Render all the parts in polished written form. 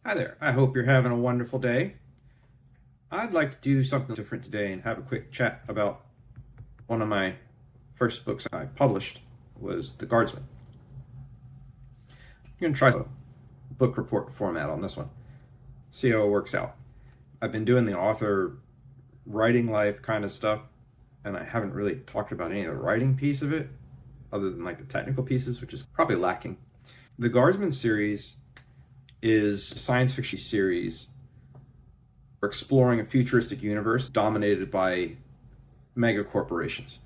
Hi there. I hope you're having a wonderful day. I'd like to do something different today and have a quick chat about one of my first books I published was The Guardsman. I'm going to try the book report format on this one. See how it works out. I've been doing the author writing life kind of stuff, and I haven't really talked about any of the writing piece of it, other than like the technical pieces, which is probably lacking. The Guardsman Series is a science fiction series exploring a futuristic universe dominated by mega corporations.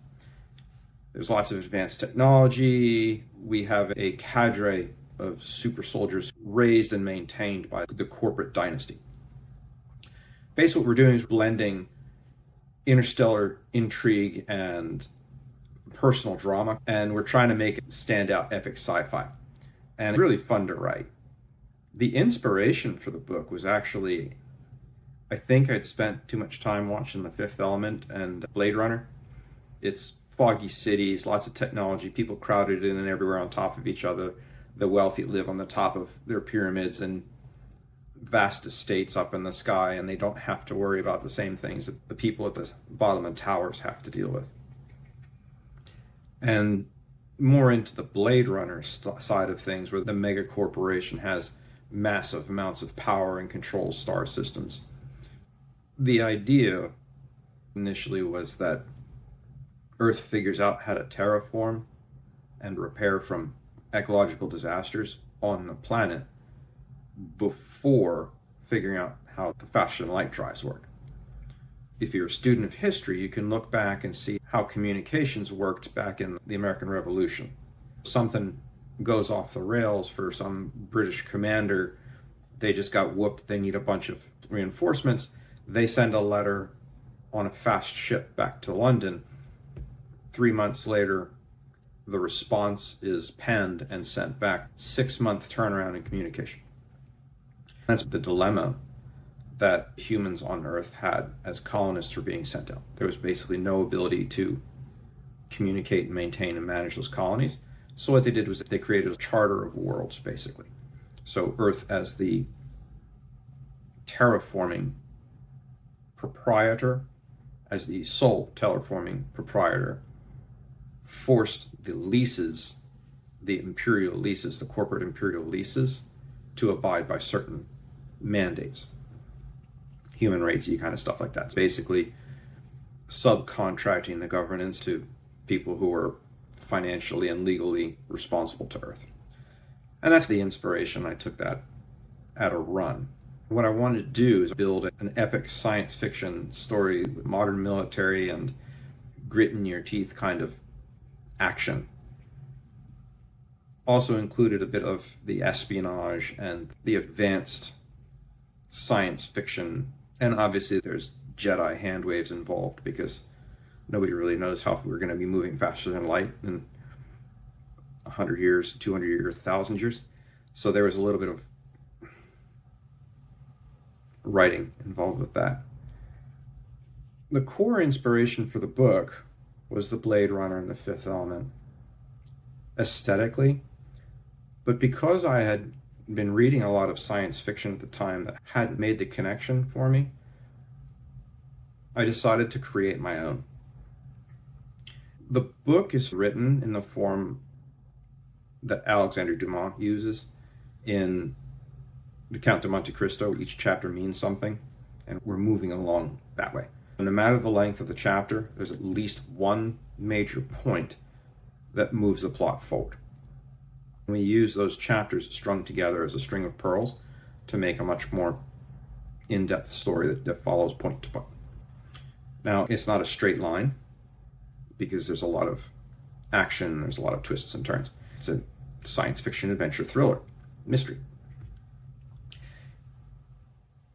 There's lots of advanced technology. We have a cadre of super soldiers raised and maintained by the corporate dynasty. Basically, what we're doing is blending interstellar intrigue and personal drama, and we're trying to make it standout epic sci-fi. And it's really fun to write. The inspiration for the book was actually, I think I'd spent too much time watching The Fifth Element and Blade Runner. It's foggy cities, lots of technology, people crowded in and everywhere on top of each other. The wealthy live on the top of their pyramids and vast estates up in the sky, and they don't have to worry about the same things that the people at the bottom of towers have to deal with. And more into the Blade Runner side of things, where the mega corporation has massive amounts of power and controls star systems. The idea initially was that Earth figures out how to terraform and repair from ecological disasters on the planet before figuring out how the faster than light drives work. If you're a student of history, you can look back and see how communications worked back in the American Revolution. Something goes off the rails for some British commander, they just got whooped, they need a bunch of reinforcements, they send a letter on a fast ship back to London. 3 months later, the response is penned and sent back. 6-month turnaround in communication. That's the dilemma that humans on Earth had as colonists were being sent out. There was basically no ability to communicate and maintain and manage those colonies. So what they did was they created a charter of worlds, basically. So Earth, as the terraforming proprietor, as the sole terraforming proprietor, forced the leases, the imperial leases, the corporate imperial leases, to abide by certain mandates. Human rights, kind of stuff like that. It's basically subcontracting the governance to people who are financially and legally responsible to Earth. And that's the inspiration. I took that at a run. What I wanted to do is build an epic science fiction story with modern military and grit in your teeth kind of action. Also included a bit of the espionage and the advanced science fiction. And obviously there's Jedi hand waves involved, because nobody really knows how we're going to be moving faster than light in 100 years, 200 years, 1,000 years. So there was a little bit of writing involved with that. The core inspiration for the book was the Blade Runner and the Fifth Element aesthetically, but because I had been reading a lot of science fiction at the time that hadn't made the connection for me, I decided to create my own. The book is written in the form that Alexandre Dumas uses in the Count of Monte Cristo. Each chapter means something, and we're moving along that way. No matter the length of the chapter, there's at least one major point that moves the plot forward. We use those chapters strung together as a string of pearls to make a much more in-depth story that follows point to point. Now, it's not a straight line, because there's a lot of action, there's a lot of twists and turns. It's a science fiction adventure thriller, mystery.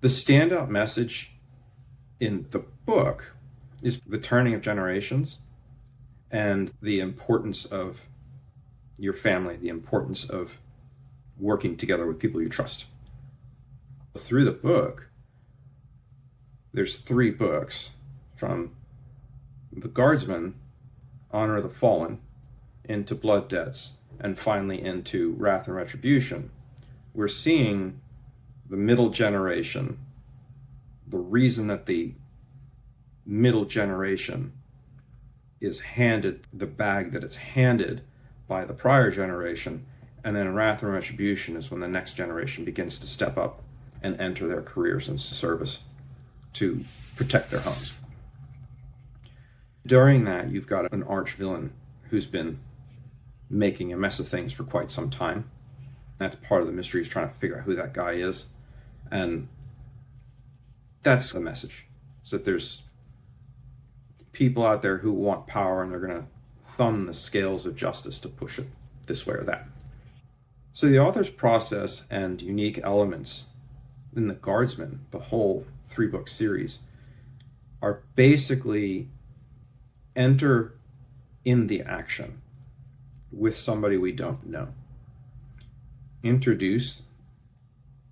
The standout message in the book is the turning of generations and the importance of your family, the importance of working together with people you trust. Through the book, there's 3 books, from The Guardsman, Honor of the Fallen, into Blood Debts, and finally into Wrath and Retribution. We're seeing the middle generation, the reason that the middle generation is handed the bag that it's handed by the prior generation, and then wrath and retribution is when the next generation begins to step up and enter their careers in service to protect their homes. During that, you've got an arch villain who's been making a mess of things for quite some time. That's part of the mystery, is trying to figure out who that guy is. And that's the message. Is that there's people out there who want power, and they're going to thumb the scales of justice to push it this way or that. So the author's process and unique elements in the Guardsman, the whole 3-book series, are basically enter in the action with somebody we don't know. Introduce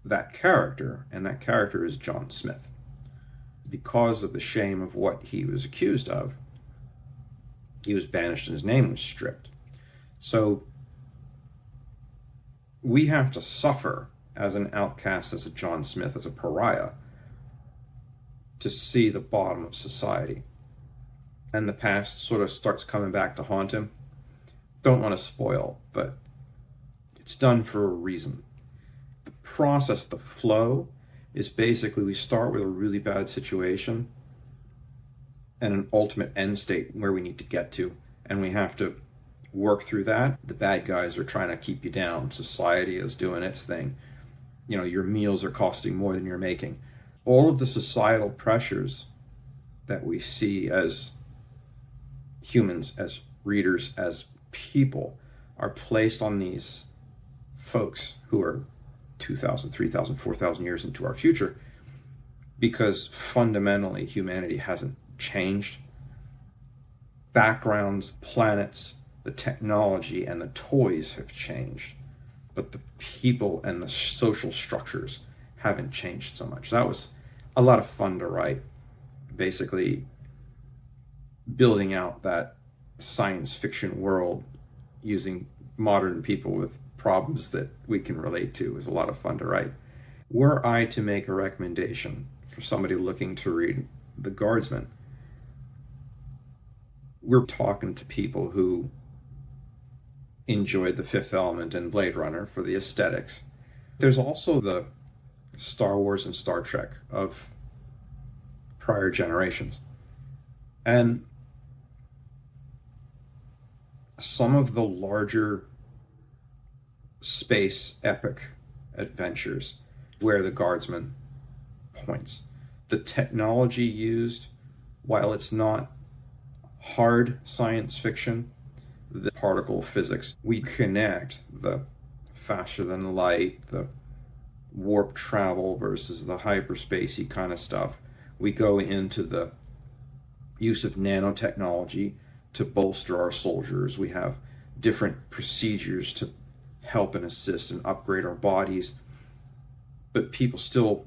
that character, and that character is John Smith. Because of the shame of what he was accused of, he was banished and his name was stripped. So we have to suffer as an outcast, as a John Smith, as a pariah, to see the bottom of society. And the past sort of starts coming back to haunt him. Don't want to spoil, but it's done for a reason. The process, the flow, is basically we start with a really bad situation and an ultimate end state where we need to get to, and we have to work through that. The bad guys are trying to keep you down. Society is doing its thing. You know, your meals are costing more than you're making. All of the societal pressures that we see as humans, as readers, as people, are placed on these folks who are 2,000, 3,000, 4,000 years into our future, because fundamentally humanity hasn't changed. Backgrounds, planets, the technology, and the toys have changed, but the people and the social structures haven't changed so much. That was a lot of fun to write, basically building out that science fiction world using modern people with problems that we can relate to. Is a lot of fun to write. Were I to make a recommendation for somebody looking to read The Guardsman, we're talking to people who enjoyed The Fifth Element and Blade Runner for the aesthetics. There's also the Star Wars and Star Trek of prior generations. And some of the larger space epic adventures where the Guardsman points. The technology used, while it's not hard science fiction, the particle physics, we connect the faster than light, the warp travel versus the hyperspacey kind of stuff. We go into the use of nanotechnology to bolster our soldiers. We have different procedures to help and assist and upgrade our bodies, but people still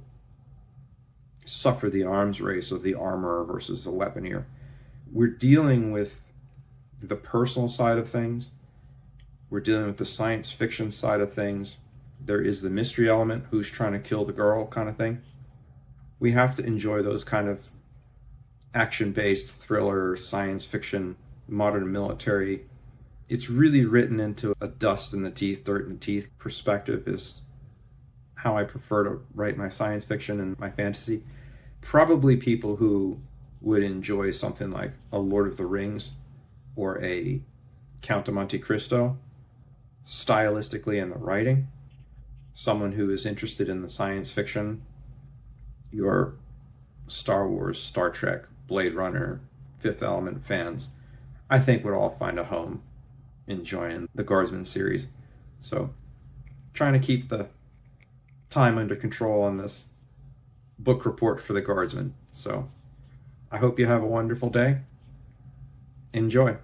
suffer the arms race of the armorer versus the weaponeer. We're dealing with the personal side of things. We're dealing with the science fiction side of things. There is the mystery element, who's trying to kill the girl kind of thing. We have to enjoy those kind of action-based thriller, science fiction, modern military. It's really written into a dust in the teeth, dirt in the teeth perspective is how I prefer to write my science fiction and my fantasy. Probably people who would enjoy something like a Lord of the Rings or a Count of Monte Cristo, stylistically in the writing. Someone who is interested in the science fiction, your Star Wars, Star Trek, Blade Runner, Fifth Element fans, I think would all find a home enjoying the Guardsman series. So trying to keep the time under control on this book report for the Guardsman. So I hope you have a wonderful day. Enjoy.